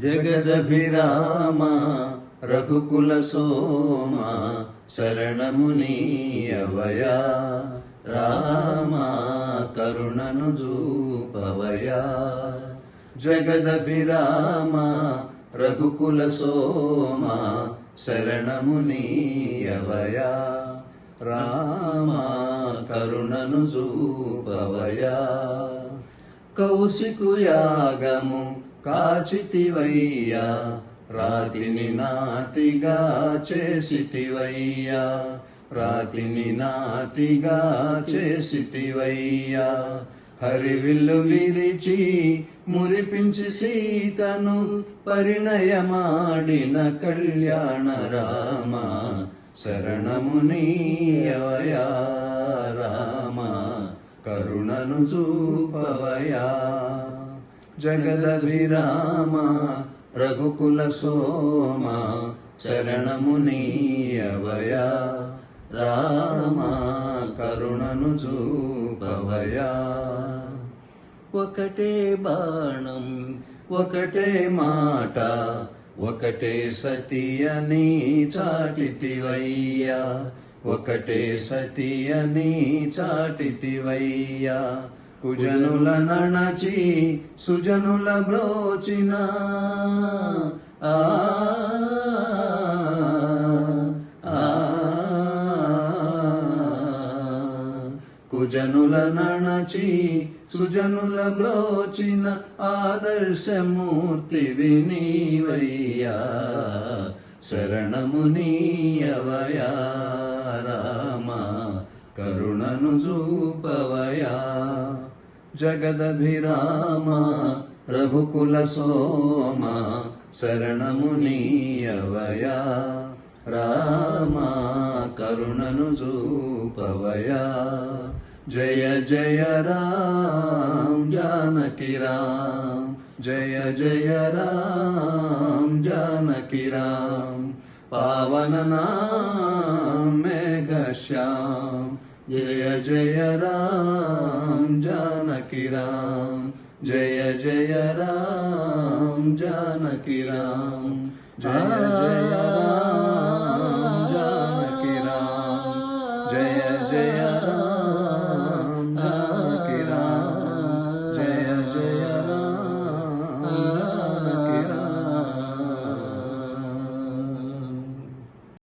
జగదభిరామ రఘుకుల సోమ శరణము నీయవయా రామ కరుణను చూపవయా. జగదభిరామ రఘుకుల సోమ శరణము నీయవయా రామ కరుణను చూపవయా. కౌశికు యాగము కాచితివయ్యా రాతిని నాతిగా చేసితివయ్యా రాతిని నాతిగా చేసితివయ్యా. హరివిల్లు విరిచి మురిపించి సీతను పరిణయమాడిన కళ్యాణ రామ శరణము నీయవయా రామ కరుణను చూపవయా. జగదభిరామ రఘుకుల సోమ శరణము నీయవయా రామ కరుణను చూపవయా. ఒకటే బాణం ఒకటే మాట ఒకటే సతియని చాటితివయ్యా ఒకటే సతియని చాటితివయ్యా. కుజనుల నణచి సుజనుల బ్రోచిన కుజనుల నణచి సుజనుల బ్రోచిన ఆదర్శమూర్తి నీవయ్యా శరణము నీయవయా రామ కరుణను చూపవయా. జగదభిరామ రఘుకుల సోమ శరణము నీయవయా రామ కరుణను చూపవయా. జయ జయ రామ జానకి రామ జయ జయ రామ జానకి రామ పావన నామ మేఘ శ్యామ. జయ జయ రామ జానకి రామ జయ జయ రామ జానకి రామ జయ జయ రామ జానకి రామ జయ జయ రామ